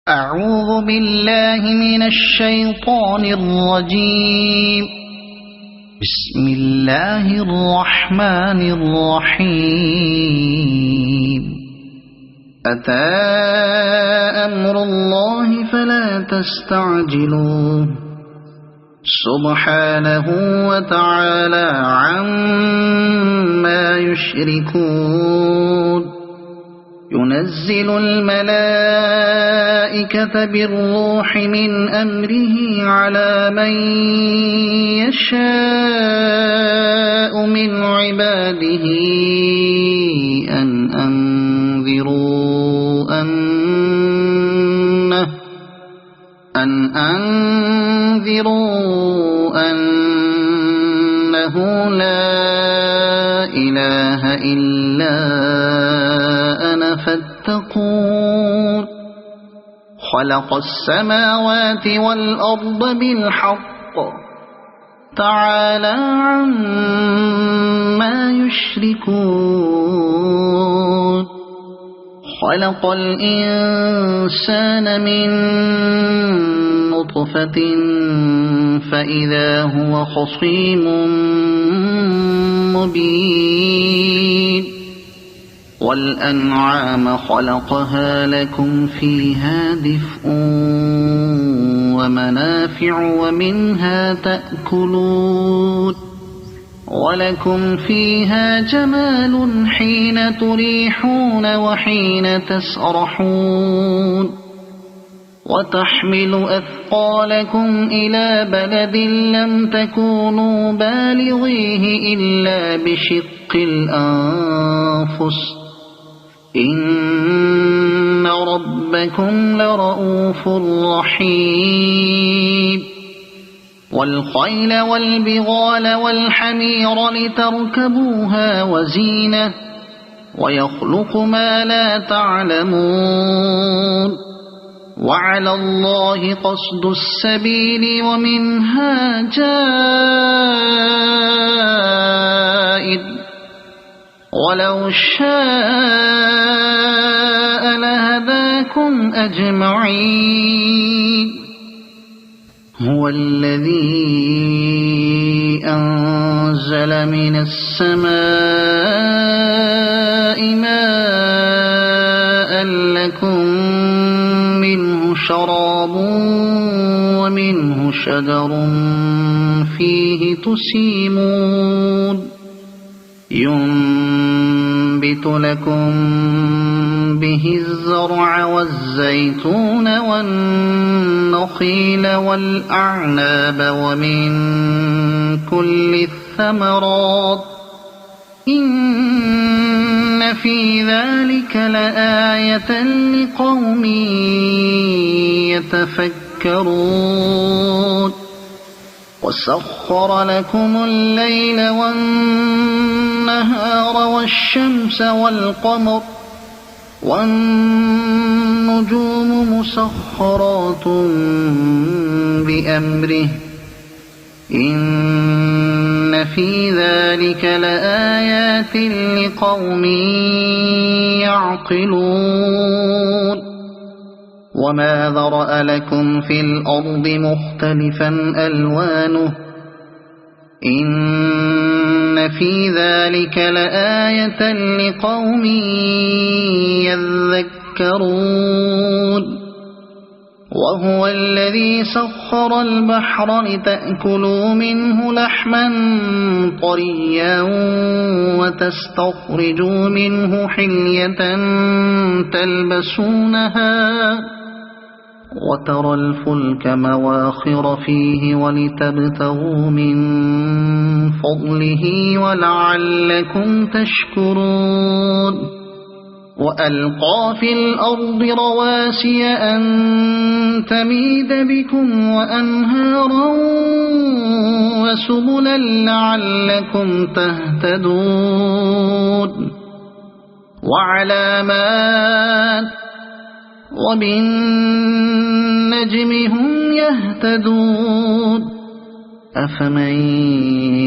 أعوذ بالله من الشيطان الرجيم. بسم الله الرحمن الرحيم. أتى أمر الله فلا تستعجلوه سبحانه وتعالى عما يشركون. ينزل الملائكة بالروح من أمره على من يشاء من عباده أن أنذروا أنه لا إله إلا أنا فاتقون. خلق السماوات والأرض بالحق تعالى عما يشركون. خلق الإنسان من نطفة فإذا هو خصيم مبين. والأنعام خلقها لكم فيها دفء ومنافع ومنها تأكلون. ولكم فيها جمال حين تريحون وحين تسرحون. وتحمل أثقالكم إلى بلد لم تكونوا بالغيه إلا بشق الأنفس إن ربكم لرؤوف رحيم. والخيل والبغال والحمير لتركبوها وزينة ويخلق ما لا تعلمون. وعلى الله قصد السبيل ومنها جائر ولو شاء لهداكم أجمعين. هو الذي أنزل من السماء ماء لكم منه شراب ومنه شجر فيه تسيمون. ينبت لكم به الزرع والزيتون والنخيل والأعناب ومن كل الثمرات إن في ذلك لآية لقوم يتفكرون. وسخر لكم الليل والنهار والشمس والقمر والنجوم مسخرات بأمره إن في ذلك لآيات لقوم يعقلون. وما ذرأ لكم في الأرض مختلفا ألوانه إن في ذلك لآية لقوم يذكرون. وهو الذي سخر البحر لتأكلوا منه لحما طريا وتستخرجوا منه حلية تلبسونها وترى الفلك مواخر فيه ولتبتغوا من فضله ولعلكم تشكرون. وألقى في الأرض رواسي أن تميد بكم وأنهارا وسبلا لعلكم تهتدون. وعلامات وبالنجم هم يهتدون. أفمن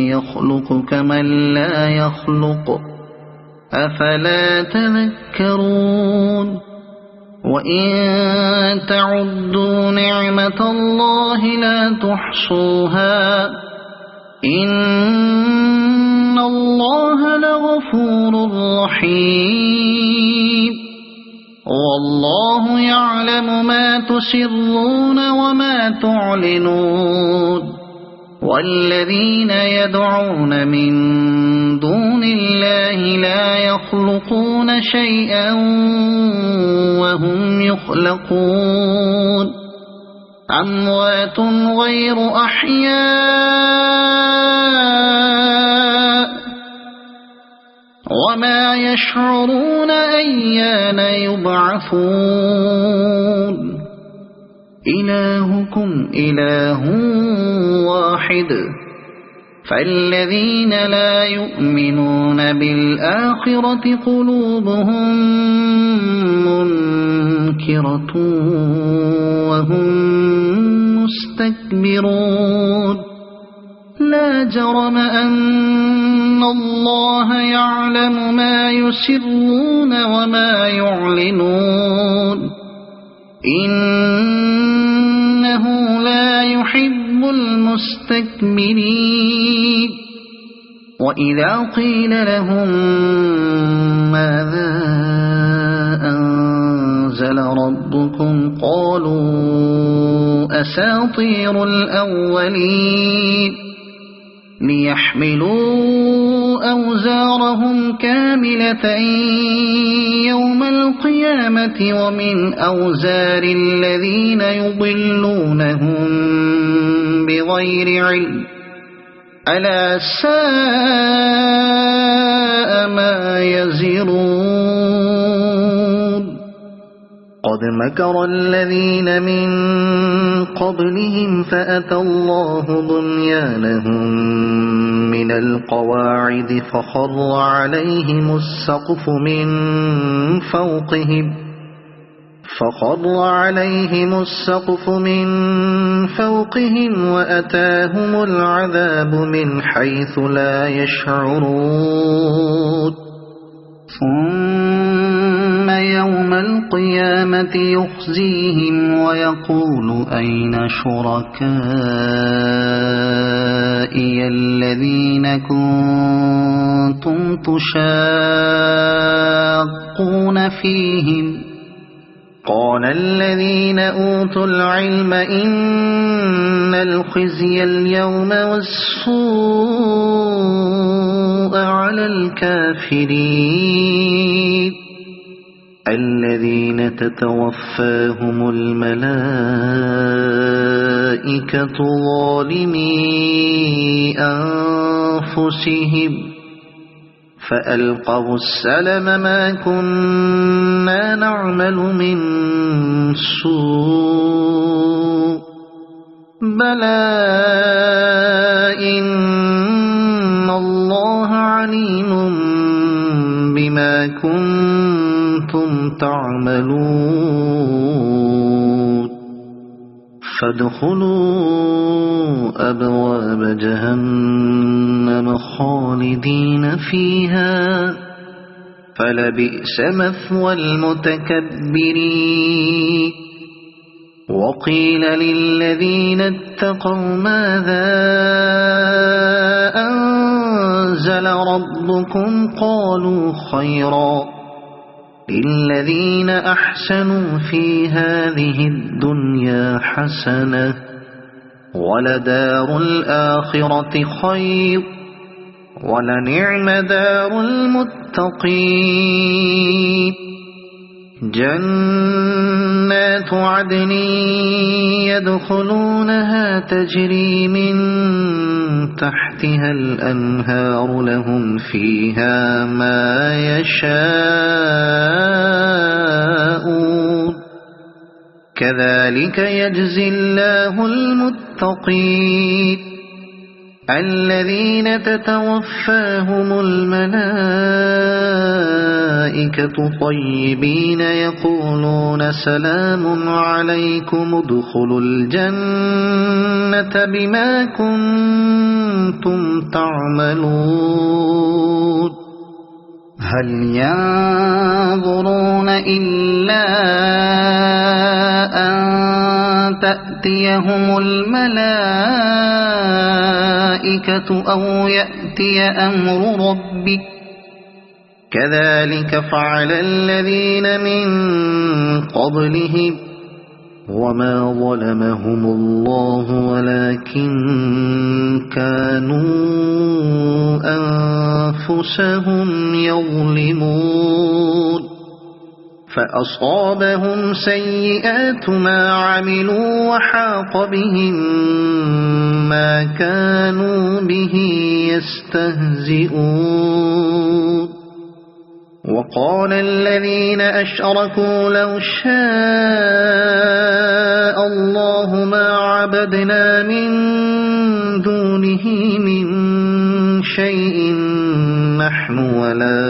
يخلق كمن لا يخلق أفلا تذكرون وإن تعدوا نعمة الله لا تحصوها إن الله لغفور رحيم والله يعلم ما تسرون وما تعلنون والذين يدعون من دون الله لا يخلقون شيئا وهم يخلقون أموات غير أحياء وما يشعرون أيان يبعثون إلهكم إله واحد فالذين لا يؤمنون بالآخرة قلوبهم منكرة وهم مستكبرون لا جرم أن الله يعلم ما يسرون وما يعلنون إنه لا يحب المستكبرين وإذا قيل لهم ماذا أنزل ربكم قالوا أساطير الأولين ليحملوا أوزارهم كاملة يوم القيامة ومن أوزار الذين يضلونهم بغير علم ألا ساء ما يزرون قد مكر الذين من قبلهم فأتى الله بنيانهم من القواعد فخر عليهم السقف من فوقهم وأتاهم العذاب من حيث لا يشعرون ثم يوم القيامة يخزيهم ويقول أين شركائي الذين كنتم تشاقون فيهم قال الذين أوتوا العلم إن الخزي اليوم والسوء على الكافرين الذين تتوفاهم الملائكة ظالمي أنفسهم فألقوا السلم ما كنا نعمل من سوء بلى إن الله عليم بما كنتم تعملون فادخلوا أبواب جهنم خالدين فيها فلبئس مثوى المتكبرين وقيل للذين اتقوا ماذا أنزل ربكم قالوا خيرا للذين أحسنوا في هذه الدنيا حسنة ولدار الآخرة خير ولنعم دار المتقين جنات عدن يدخلونها تجري من تحتها الأنهار لهم فيها ما يشاءون كذلك يجزي الله المتقين الذين تتوفاهم الملائكة طيبين يقولون سلام عليكم ادخلوا الجنة بما كنتم تعملون هل ينظرون إلا أن تأتيهم الملائكة أو يأتي أمر ربك كذلك فعل الذين من قبلهم وما ظلمهم الله ولكن كانوا أنفسهم يظلمون فأصابهم سيئات ما عملوا وحاق بهم ما كانوا به يستهزئون وقال الذين أشركوا لو شاء الله ما عبدنا من دونه من شيء نحن ولا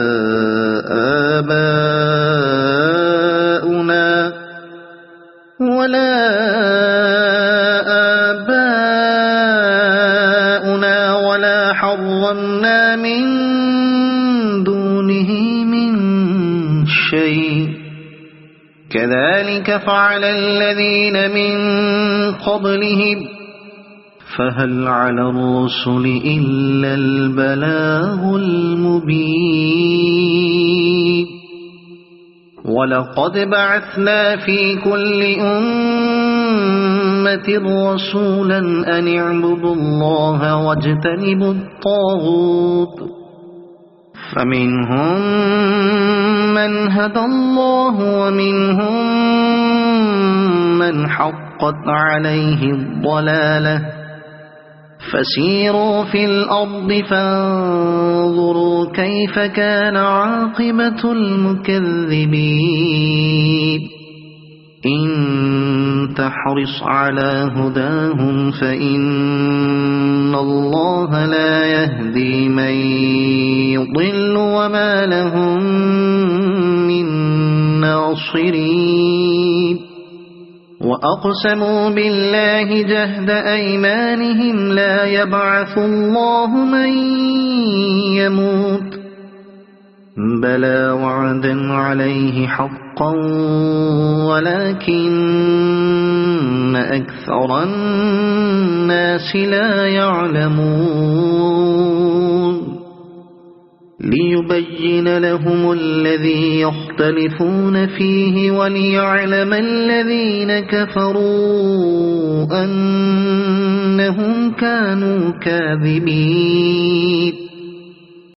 آباؤنا ولا حرمنا من دونه من شيء كذلك فعل الذين من قبلهم فهل على الرسل إلا البلاغ المبين ولقد بعثنا في كل أمة رسولا أن اعبدوا الله واجتنبوا الطاغوت فمنهم من هدى الله ومنهم من حقت عليه الضلالة فسيروا في الأرض فانظروا كيف كان عاقبة المكذبين إن تحرص على هداهم فإن الله لا يهدي من يضل وما لهم من ناصرين وأقسموا بالله جهد أيمانهم لا يبعث الله من يموت بلى وعدا عليه حقا ولكن أكثر الناس لا يعلمون ليبين لهم الذي يختلفون فيه وليعلم الذين كفروا أنهم كانوا كاذبين